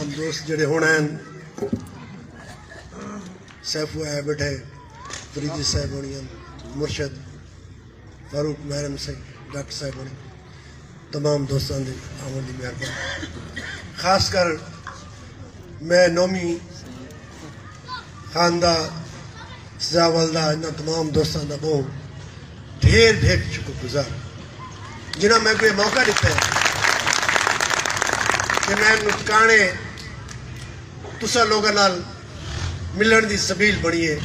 تمام دوست جڑے ہونا ہیں سیفو ہے بیٹھے فریدی صاحب ہونی ہیں مرشد فاروق محرم صاحب ڈاکٹر صاحب ہونی تمام دوستان دے آمد دی مہربانی خاص کر میں نومی خاندہ سزا والدہ انہاں تمام دوستان دا بہت ڈھیر شکر گزار جنہاں میں کوئی موقع دیتا ہے کہ میں نتکانے تسا لوگاں نال ملن دی سبیل بڑی ہے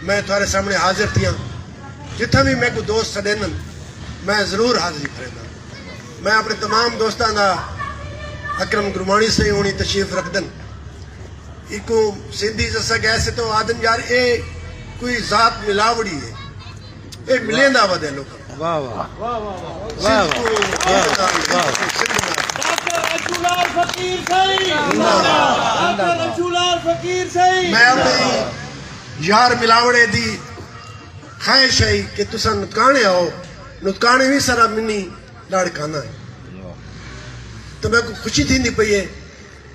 میں تھوڑے سامنے حاضر تھیاں جتھا بھی میں کو دوست سڈینن میں ضرور حاضری کرنا میں اپنے تمام دوستان دا اکرم گرمانی سے ہونی تشریف رکھ دن ایک سندھی جیسا کیسے تو آدن یار اے کوئی ذات ملاوڑی ہے اے ملین دا ود ہے لوگ میں اپنی یار ملاوڑے دی خواہش ہے کہ تسا نتکانے آؤ نتکانے بھی سارا منی لاڑکانا ہے تو میں کو خوشی تھی نہیں پئی ہے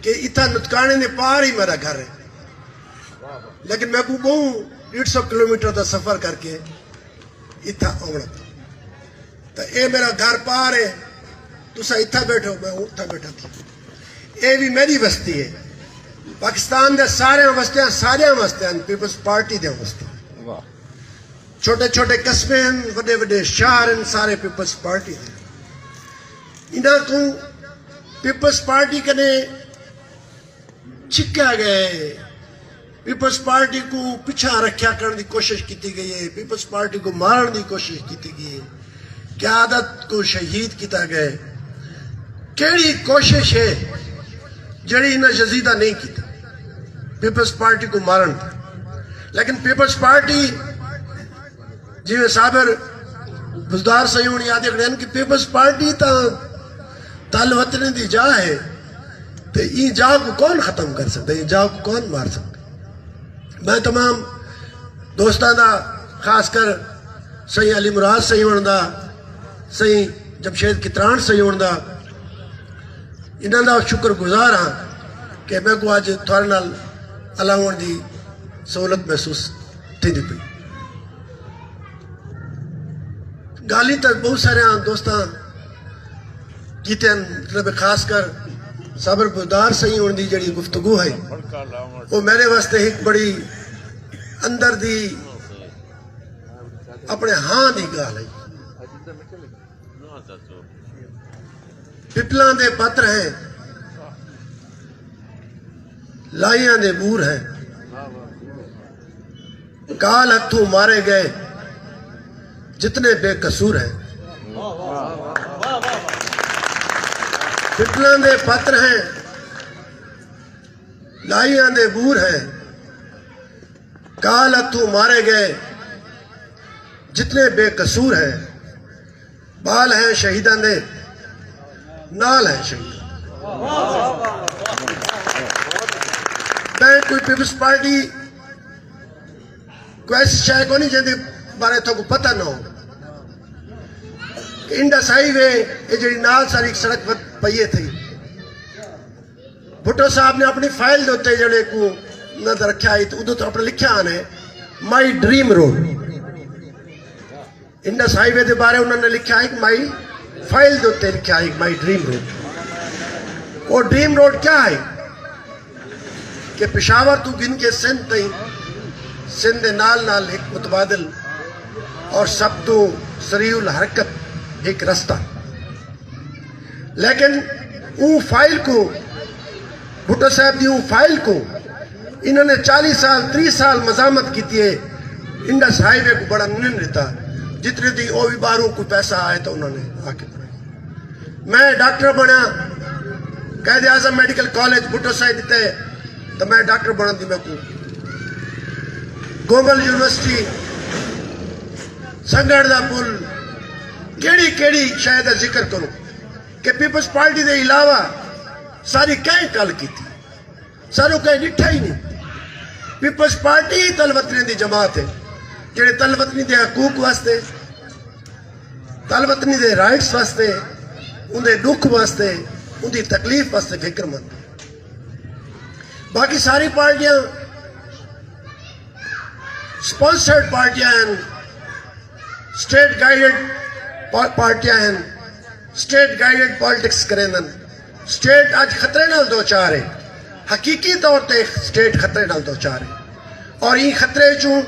کہ اتنا نتکانے نے پار ہی میرا گھر ہے لیکن میں کو بہت 150 کلومیٹر دا سفر کر کے اتنا آنا تو اے میرا گھر پار ہے تسا اتنا بیٹھو میں اتنا بیٹھا تھی اے بھی میری بستی ہے پاکستان دے سارے وستے ہیں پیپلز پارٹی دے وستے چھوٹے چھوٹے قصبے ہیں وڈے وڈے شہر ہیں سارے پیپلز پارٹی دے انہاں کو پیپلز پارٹی کنے چھکیا گئے پیپلز پارٹی کو پچھا رکھیا کرنے دی کوشش کیتی گئی ہے پیپلز پارٹی کو مارن دی کوشش کیتی گئی ہے قیادت کو شہید کیتا گئے کیڑی کوشش ہے جڑی انہیں جزیدہ نہیں کیتا پیپلز پارٹی کو مارن تھا لیکن پیپلز پارٹی جی میں صابر بزدار صحیح ہونی یاد رکھنے ہیں کہ پیپلز پارٹی تال وطن دی جا ہے تو یہ جا کو کون ختم کر سکتا ہے یہ جا کو کون مار سکتا میں تمام دوستان دا خاص کر صحیح علی مراد صحیح ہونے دا صحیح جمشید کتران صحیح ہونے دا انہاں دا شکر گزار ہاں کہ میں کو آج تھوڑے نال علاوہ دی سہولت محسوس تھی دی پئی گالی تک بہت سارے دوستان کیتے ہیں مطلب خاص کر صابر بزدار صحیح ہونے دی جڑی گفتگو ہے وہ میرے واسطے ایک بڑی اندر دی اپنے ہاں دی گال ہے پپلاں دے پتر ہیں لائیاں دے بور ہیں کال ہتھوں مارے گئے جتنے بے قصور ہیں پپلاں دے پتر ہیں لائیاں دے بور ہیں کال ہتھوں مارے گئے جتنے بے قصور ہیں بال ہیں شہیدان دے نال ہے شہید میں کوئی پیپلز پارٹی کوئی ایسی شاید کو نہیں جہاں بارے تو کو پتہ نہ ہو کہ انڈس ہائی وے یہ جڑی نال ساری سڑک پئیے تھی بھٹو صاحب نے اپنی فائل دوتے جڑے کو نظر رکھا ہے تو ادھو تو اپنے لکھا آنے my dream road Indus high way دے بارے انہوں نے لکھا ہے کہ مائی فائل دوتے لکھا ہے مائی ڈریم روڈ وہ ڈریم روڈ کیا ہے کہ پشاور تو گن کے سندھ تئیں سندھ نال نال ایک متبادل اور سب تو سریع الحرکت ایک رستہ لیکن اون فائل کو بھٹو صاحب دی اون فائل کو انہوں نے 40 سال 30 سال مزامت کی تھی انڈس ہائی وے کو بڑا نہیں رہتا جتنے دی او بھی باروں کو پیسہ آئے تو انہوں نے آکے پڑھا میں ڈاکٹر بنا قائد اعظم میڈیکل کالج بھٹو صاحب دیتے تو میں ڈاکٹر بنا دی میں کو گومل یونیورسٹی سنگڑ دا پل کیڑی شاید ذکر کروں کہ پیپلز پارٹی دے علاوہ ساری کہیں کل کی تھی ساروں کہیں ڈٹھا ہی نہیں پیپلز پارٹی تلوطنی دی جماعت ہے جڑے تلوطنی دے حقوق واسطے تلوطنی دے رائٹس واسطے ان دے دکھ واسطے ان دی تکلیف واسطے فکر مند باقی ساری پارٹیاں سپانسرڈ پارٹیاں ہیں، اسٹیٹ گائیڈڈ پارٹیاں ہیں، اسٹیٹ گائیڈڈ پالیٹکس کریں دن. اسٹیٹ اج خطرے نال دو چار ہے، حقیقی طور تے اسٹیٹ خطرے نال دو چار ہے، اور یہ خطرے چوں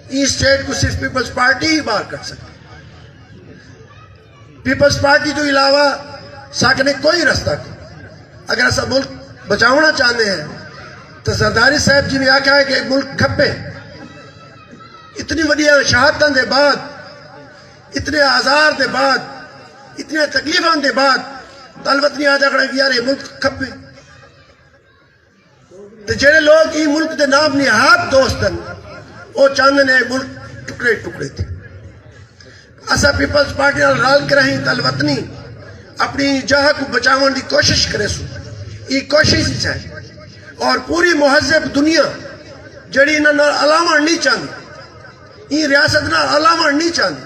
یہ اسٹیٹ کو صرف پیپلز پارٹی ہی باہر کر سکتی. پیپلز پارٹی تو علاوہ ساکنے کوئی رستہ کو. اگر ایسا ملک بچاؤنا چاہتے ہیں تو زرداری صاحب جی نے آکھا ہے کہ ملک کھپے. اتنی وڈیاں شہادتاں دے بعد، اتنے آزار دے بعد، اتنے تکلیفاں دے بعد دل وطنی آ جا کھڑا کہ یار یہ ملک کھپے. تو جڑے لوگ یہ ملک دے نام نہاد دوست ہیں وہ چاہتے ہیں ملک ٹکڑے ٹکڑے تھے. اسا پیپلز پارٹی نال رل کے رہیں دل وطنی اپنی جہاں کو بچاؤن دی کوشش کرے سو. یہ کوشش ہی چاہیے، اور پوری مہذب دنیا جڑی انہاں نال الاوان نہیں چاہتی، یہ ریاست نال الاوان نہیں چاہتی،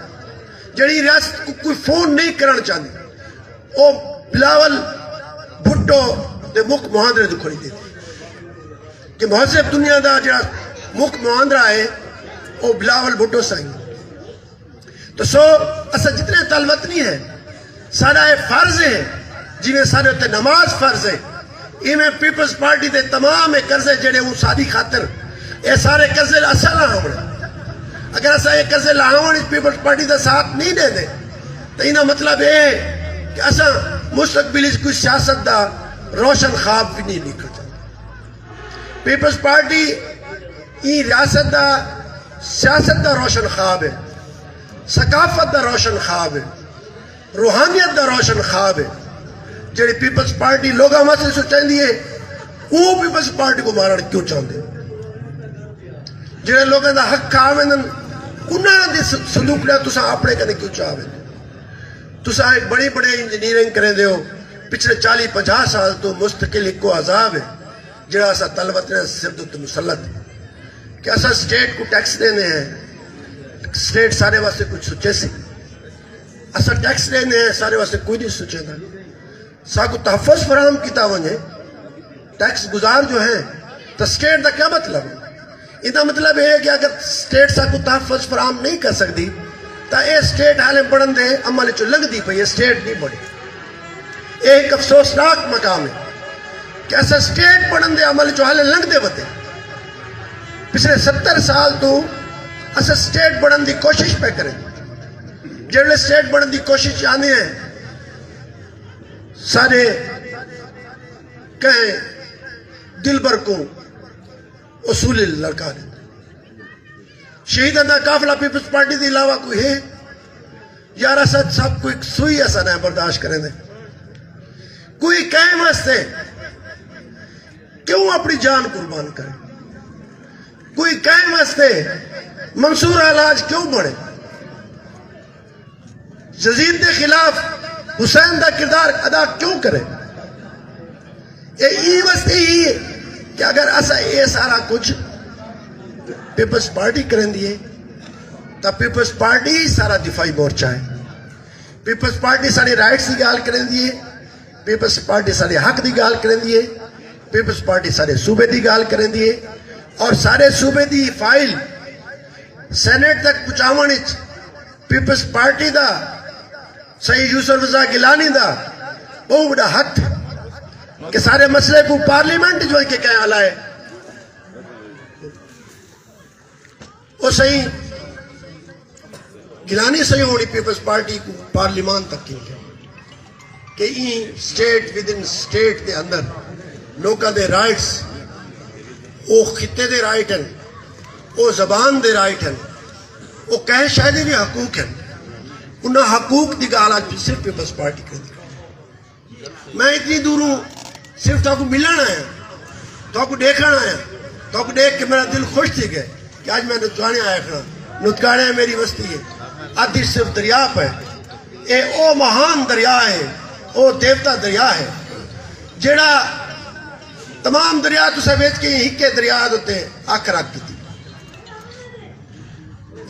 جڑی ریاست کو کوئی فون نہیں کرنا چاہتی، وہ بلاول بھٹو دے مکھ محاندرے دے کھڑی دیتی کہ مہذب دنیا دا جڑا مکھ محاندرہ ہے وہ بلاول بھٹو سائیں. تو سو اسا جتنے تل وطنی ہیں سارا یہ فرض ہے جی میں سارے ہوتے نماز فرض ہے. یہ میں پیپلز پارٹی دے تمام قرضے جڑے ہوں ساری خاطر یہ سارے قرضے اسا لاؤں. اگر اسا یہ قرضے لاؤں پیپلز پارٹی دا ساتھ نہیں دے دے تو انہا مطلب یہ ہے کہ اسا مستقبل اس کوئی سیاست دا روشن خواب بھی نہیں نکل جاتا. پیپلز پارٹی یہ ریاست دا سیاست دا روشن خواب ہے، ثقافت دا روشن خواب ہے، روحانیت دا روشن خواب ہے. جڑی پیپلز پارٹی لوگاں واسطے سوچیں دی ہے وہ پیپلز پارٹی کو مارن کیوں چاہتے ہیں؟ جڑے لوگاں دا حق کھاویں انہاں دے صندوق نے تساں اپنے کنے کیوں چاہویں؟ تساں ایک بڑی بڑے انجینئرنگ کریں دے ہو، پچھلے 40-50 سال تو مستقل ایک کو عذاب ہے جڑا اسا طلبت نے سردت مسلط ہے کہ اسا اسٹیٹ کو ٹیکس دینے ہیں. اسٹیٹ سارے واسطے کچھ سوچے سی، اسا ٹیکس دینے ہیں سارے واسطے کوئی نہیں سوچے تھا. سا کو تحفظ فراہم کیتا ونجے ٹیکس گزار جو ہیں تو اسٹیٹ دا کیا مطلب ہے؟ اتنا مطلب ہے کہ اگر اسٹیٹ سا کو تحفظ فراہم نہیں کر سکتی تو اے اسٹیٹ حالے پڑھن دے عمل چو لگ دی پئی اسٹیٹ نہیں بڑھی. ایک افسوسناک مقام ہے کہ ایسا اسٹیٹ پڑھن دے عمل چو حالے لگ دے بتے. پچھلے 70 سال تو ایسا اسٹیٹ بڑھن دی کوشش پہ کریں. جڑے اسٹیٹ بڑھن دی کوشش آنے ہیں سارے کہیں دل بر کو اصول لڑکا دیں. شہیدان دا قافلہ پیپلز پارٹی دی علاوہ کوئی ہے؟ یار اسد سب کوئی سوئی ایسا نہ برداشت کریں دیں. کوئی کہیں واسطے کیوں اپنی جان قربان کریں؟ کوئی کہیں واسطے منصور علاج کیوں بڑھے؟ یزید دے خلاف حسین دا کردار ادا کیوں کرے؟ یہ واسطے ہی ہے کہ اگر ایسا یہ سارا کچھ پیپلز پارٹی کریں دیئے تو پیپلز پارٹی سارا دفاعی مورچہ ہے. پیپلز پارٹی سارے رائٹس دی گال کریں دیئے، پیپلز پارٹی سارے حق دی گال کریں دیئے، پیپلز پارٹی سارے صوبے دی گال کریں دیئے، اور سارے صوبے دی فائل سینٹ تک پہنچاون وچ پیپلز پارٹی دا سید یوسف رضا گیلانی دا بہت بڑا حق ہے کہ سارے مسئلے کو پارلیمنٹ جو ہے کہ کہیں آلائے. وہ صحیح گیلانی صحیح ہونی پیپلز پارٹی کو پارلیمان تک کی کہ این سٹیٹ ودن سٹیٹ دے اندر لوکاں دے رائٹس وہ خطے دے رائٹ ہیں، وہ زبان دے رائٹ ہیں، وہ کہیں شاید بھی حقوق ہیں. انہاں حقوق دی گال آج صرف پیپلز پارٹی کر دی. میں اتنی دور ہوں صرف تو کو ملنا آیا، تو کو دیکھنا آیا، تو کو دیکھ کے میرا دل خوش تھی گئے کہ آج میں نتکانی آیا کھڑا. نتکانی میری بستی ہے، آدھی صرف دریا پہ اے او مہان دریا ہے، او دیوتا دریا ہے جیڑا تمام دریا تو سویت کے ہی کے دریا دوتے آکھ رکھ کی تھی.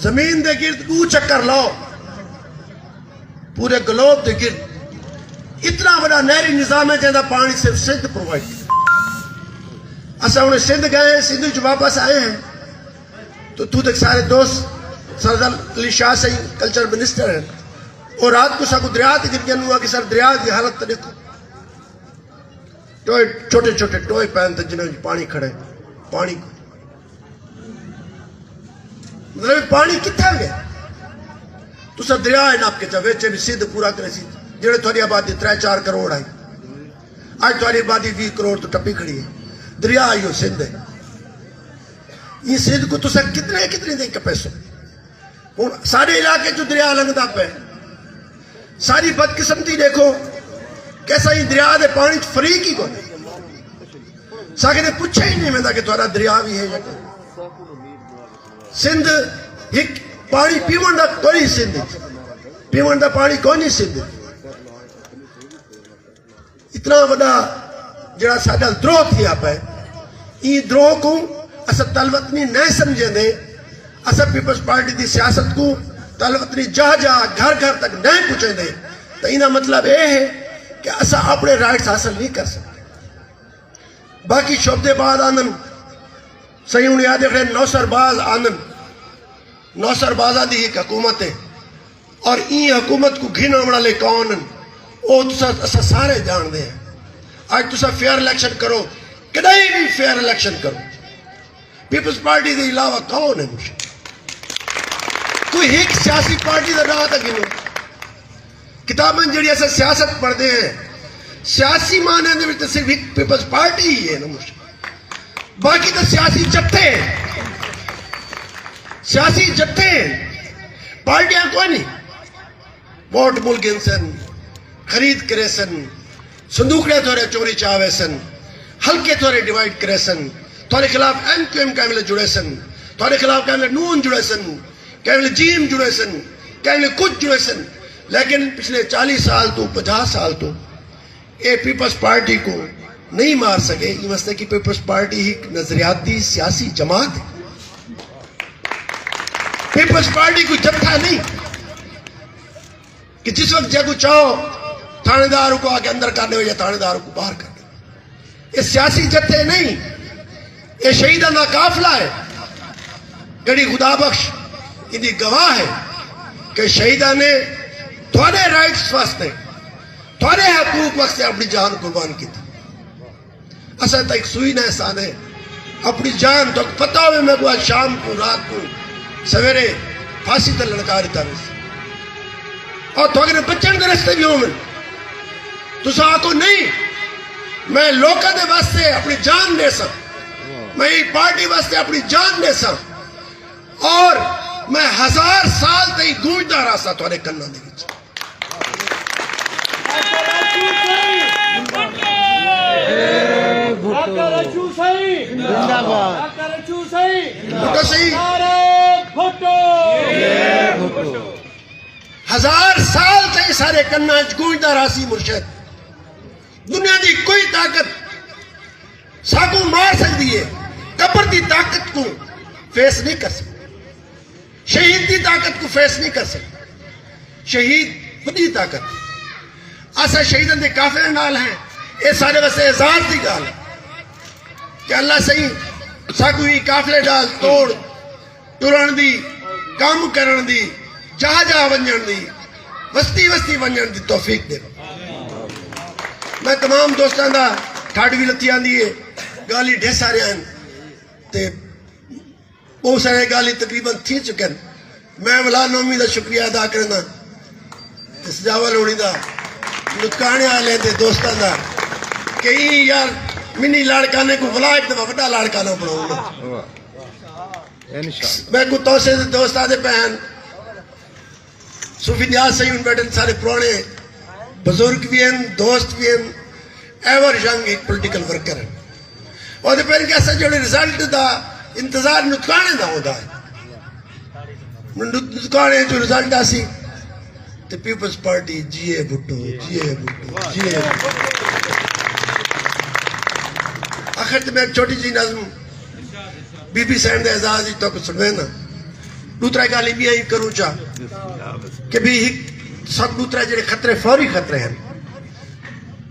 زمین دے گرد کو چکر لاؤ، پورے گلوب دے گرد اتنا بڑا نہری نظام ہے جہاں پانی صرف سندھ پرووائڈ کر. اسا انہیں سندھ گئے، سندھ جو واپس آئے ہیں تو تک سارے دوست سردار علی شاہ سے کلچر منسٹر ہیں، اور رات کو ساکو دریا تھی گن گن ہوا کہ سر دریا کی حالت تو دیکھو، ٹوئے چھوٹے چھوٹے ٹوئے پہن تھے جنہوں پانی کھڑے، پانی کو مطلب پانی کتھا گیا تو سر دریا ہے ناپ کے چاہے بھی سندھ پورا کرے سی جڑے تھوڑی آبادی 3-4 کروڑ آئی، آج تھوڑی آبادی 20 کروڑ تو ٹپی کھڑی ہے، دریا آئی ہو سندھ ہے، یہ سندھ کو تو سر کتنے دیں کا پیسوں سارے علاقے جو دریا لنگتا پہ ساری بدقسمتی دیکھو کیسا ہی دریا دے پانی فریق ہی کو ساکے نے پوچھا ہی نہیں میں کہ تھوڑا دریا بھی ہے یا کہ سندھ ایک پانی پیون دا کوئی سندھ پیون دا پانی کونی سندھ اتنا بڑا جڑا ساڈا دروہ تھیا پہ یہ دروہ کو اسا طلبتنی نہ سمجھیں دے، اسا پیپلز پارٹی دی سیاست کو طلبتنی جہاں گھر گھر تک نہ پہنچیں دے تو انہا مطلب یہ ہے کہ اسا اپنے رائٹس حاصل نہیں کر سکتے۔ باقی شعبے بعد آنن صحیح انہیں یاد رکھے نوسر باز آنن، نوسر بازا دی ایک حکومت ہے اور این حکومت کو گھن امڑا لے کونن او اسا سارے جان دے ہیں۔ آج تسا فیئر الیکشن کرو، کدائی بھی فیئر الیکشن کرو، پیپلز پارٹی دے علاوہ کون ہے مجھے کوئی ایک سیاسی پارٹی دا نہ تک گنو کتابیں جڑی ایسا سیاست پڑھ دے ہیں سیاسی معنی دے تو صرف ایک پیپلز پارٹی ہی ہے نا مجھے، باقی تو سیاسی جتھے ہیں، سیاسی جتھے ہیں، پارٹیاں کوئی نہیں، ووٹ ملگن سن، خرید کرے سن، صندوقڑے تھوڑے چوری چاہوے سن، ہلکے تھوڑے ڈیوائیڈ کرے سن، تھوڑے خلاف ایم کیو ایم کیملے جڑے سن، تھوڑے خلاف کیملے نون جڑے سن، کیملے جیم جڑے سن، کیملے کچھ جڑے سن، لیکن پچھلے 40 سال تو 50 سال تو اے پیپلز پارٹی کو نہیں مار سکے، یہ مسئلہ کہ پیپلز پارٹی ایک نظریاتی سیاسی جماعت ہے، پیپلز پارٹی کو جتھا نہیں کہ جس وقت جگہ چاہو تھانے داروں کو آگے اندر کرنے ہو یا تھانے داروں کو باہر کرنے ہو، یہ سیاسی جتھے نہیں، یہ شہیدان کا قافلہ ہے، گڑی خدا بخش اندی گواہ ہے کہ شہیدان نے تھوڑے رائٹس واسطے تھوڑے حقوق واسطے اپنی جان قربان کی تھی۔ اصل تک سوئی نہ احسان ہے اپنی جان تو پتہ ہوئے میں کو آج شام کو رات کو سویرے پھانسی تے لڑکا رہتا ہے اور تو اگر بچن کے رستے بھی ہوں میں تو سا کو نہیں میں لوکا دے واسطے اپنی جان دے سا، میں پارٹی واسطے اپنی جان دے سا اور میں 1000 سال تے ہی گونجدا رہا سا تھوڑے کناں دے وچ۔ ہزار سال تے سارے کناں وچ گونجدا رہا سی مرشد، دنیا دی کوئی طاقت ساکو مار سکتی ہے، قبر دی طاقت کو فیس نہیں کر سکتی، شہید دی طاقت کو فیس نہیں کر سکتی، شہید خودی طاقت آسا شہیدن دے کافر نال ہیں، اے سارے واسطے اعزاز دی گال کہ اللہ صحیح ساکو ہی کافلے ڈال توڑ ٹرن دی کام کرن دی جہاں جہاں ونجن دی وستی وستی ونجن دی توفیق دے۔ میں تمام دوستان دا ٹھاڑوی لتی آندی ہے گالی ڈھے سارے ہیں تے بہت سارے گالی تقریباً تھی چکن، میں ولا نومی دا شکریہ ادا کرنا اس جاول ہونی دا نتکانی آلے دے دوستان دا کہ یہ یار منی لاڑکانے کو ولا ایک دفعہ بڑا لاڑکانہ بڑھاؤں گا۔ میں کو توسے دے دوستان دے پہن صوفی نیاز سے ان بیٹھن سارے پرانے بزرگ بھی ہیں، دوست بھی ہیں، ایور ینگ ایک پولیٹیکل ورکر ہیں، اور دے پہن کیسا جو ریزلٹ دا انتظار نتکانے دا ہوتا ہے، نتکانے جو ریزلٹ آسی تو پیپلز پارٹی جیے بھٹو جیے بھٹو جیے بھٹو۔ آخر تو میں ایک چھوٹی جی نظم بی بی سینڈ دے اعزاز ہی تو کچھ سنوے نا دوترہ گالی بھی آئی کروں چاہ کہ بھی سب دوترہ جڑے خطرے فوری خطرے ہیں،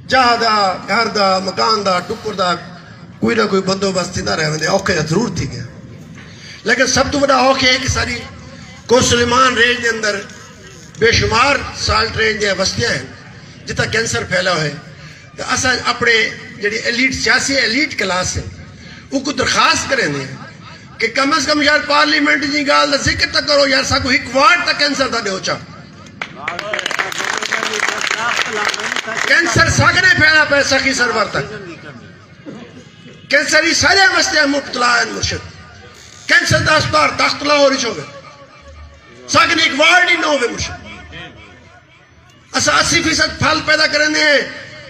جہاں دا گھر دا مکان دا ٹکر دا کوئی نہ کوئی بندوبست نہ رہے وندے اوکھے ضرور تھی گیا لیکن سب تو بڑا اوکھے ہے کہ ساری کو سلیمان رینج دے اندر بے شمار سالٹ رینج دے وستیاں ہیں جتا کینسر پھیلا ہے تو اسا اپنے جڑی ایلیٹ سیاسی ایلیٹ کلاس ہے وہ کو درخواست کریں دے کہ کم از کم یار پارلیمنٹ جی گال دا ذکر تک کرو یار ساکو ایک وارڈ تک کینسر دا دیو چا کینسر ساکنے پھیلا پہ سخی سرور تک کینسر ہی سارے وستیاں مبتلا ہیں مرشد کینسر دا اسپار تخت لاہور ہی گئے ساکنے ایک وارڈ ہی نہ ہوئے مرشد اسا 80% پھل پیدا کرنے ہیں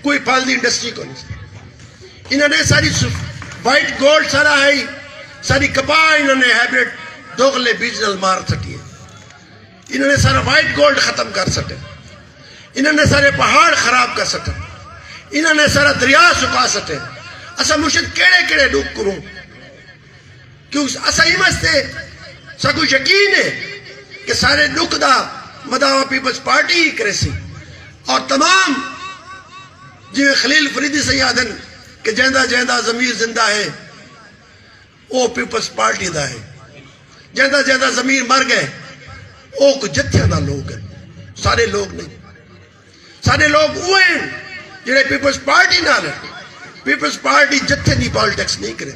کوئی پھل دی انڈسٹری کو نہیں انہوں نے ساری وائٹ گولڈ سارا ہے ساری کپاہ انہوں نے ہیبریڈ دوغلے بیجنل مار سٹی ہے انہوں نے سارا وائٹ گولڈ ختم کر سٹے انہوں نے سارے پہاڑ خراب کر سٹے انہوں نے سارا دریا سکا سٹے اسا مرشد کیڑے کیڑے ڈوک کروں کیونکہ اسا ہی مستے سکو یقین ہے کہ سارے ڈوک دا مداوع پیپلز پارٹی ہی کرے سی اور تمام جی خلیل فریدی سے یادن کہ جیندہ جیندہ ضمیر زندہ ہے وہ پیپلز پارٹی دا ہے جیندہ جیندہ ضمیر مر گئے وہ کو جتھے دا لوگ ہیں سارے لوگ نہیں سارے لوگ ہوئے ہیں جنہیں پیپلز پارٹی نہ رہے پیپلز پارٹی جتھے نہیں پالیٹکس نہیں کرے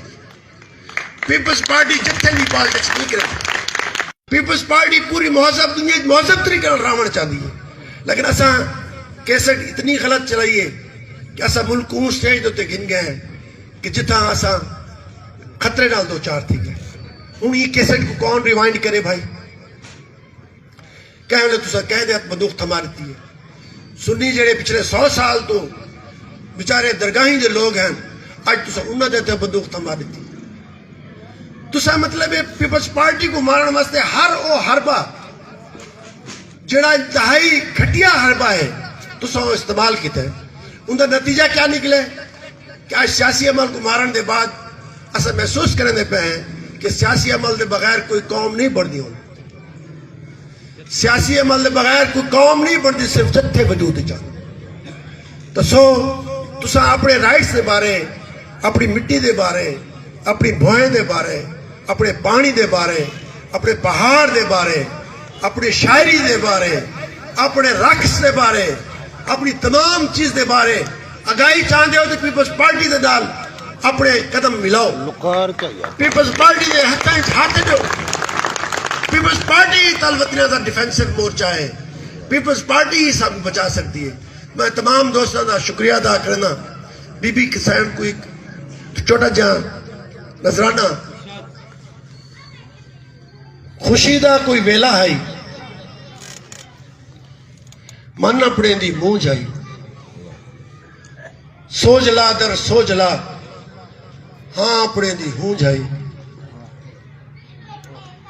پیپلز پارٹی جتھے نہیں پالیٹکس نہیں کرے پیپلز پارٹی پوری مہذب دنیا مہذب طریقے راوڑ چاہتی ہے لیکن اساں کیسٹ اتنی غلط چلائیے کہ اسا ملک اون سٹیج دوتے گن گئے ہیں کہ جتھا اسا خطرے نال دو چار تھی گئے ہوں یہ کیسٹ کو کون ریوائنڈ کرے بھائی کہنے لے تسا کہہ دے بندوق تھما دیتی ہے سنی جڑے پچھلے 100 سال تو بیچارے درگاہیں جو لوگ ہیں آج تسا انہوں دیتے بندوق تھما دیتی تسا مطلب ہے پیپلز پارٹی کو مارن واسطے ہر او حربہ جڑا انتہائی گھٹیا حربہ ہے تسا وہ استعمال کیتا ہے ان کا نتیجہ کیا نکلے کہ آج سیاسی عمل کو مارن دے بعد اسا محسوس کرنے پہ ہیں کہ سیاسی عمل دے بغیر کوئی قوم نہیں بڑھتی ہوں سیاسی عمل دے بغیر کوئی قوم نہیں بڑھتی صرف جتھے وجود چاہتے تو سو تسا اپنے رائٹس دے بارے اپنی مٹی دے بارے اپنی بھوئیں دے بارے اپنے پانی دے بارے اپنے پہاڑ دے بارے اپنی شاعری دے بارے اپنے رقص دے بارے اپنی تمام چیز دے بارے آگاہی چاہتے ہو تو پیپلز پارٹی دے نال اپنے قدم ملاؤ پیپلز پارٹی دے ہاتھ جو پیپلز پارٹی طالبتیاں دا ڈیفینسو مورچہ ہے پیپلز پارٹی ہی سب بچا سکتی ہے میں تمام دوستوں کا شکریہ ادا کرنا بی بی کسان کو ایک چھوٹا جہاں نظرانہ خوشی دا کوئی ویلا ہے من اپنے دی منہ جائی سوجلا در سوجلا ہاں اپنے دی ہوں جائی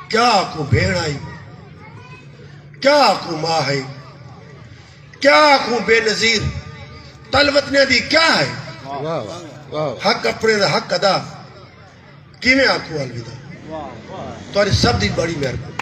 کیا کو بھیڑ آئی کیا کو ماں ہے کیا کو بے نظیر طلبتنے دی کیا ہے حق اپنے دا حق ادا کیویں آکھو الوداع تمہاری سب دی بڑی مہربانی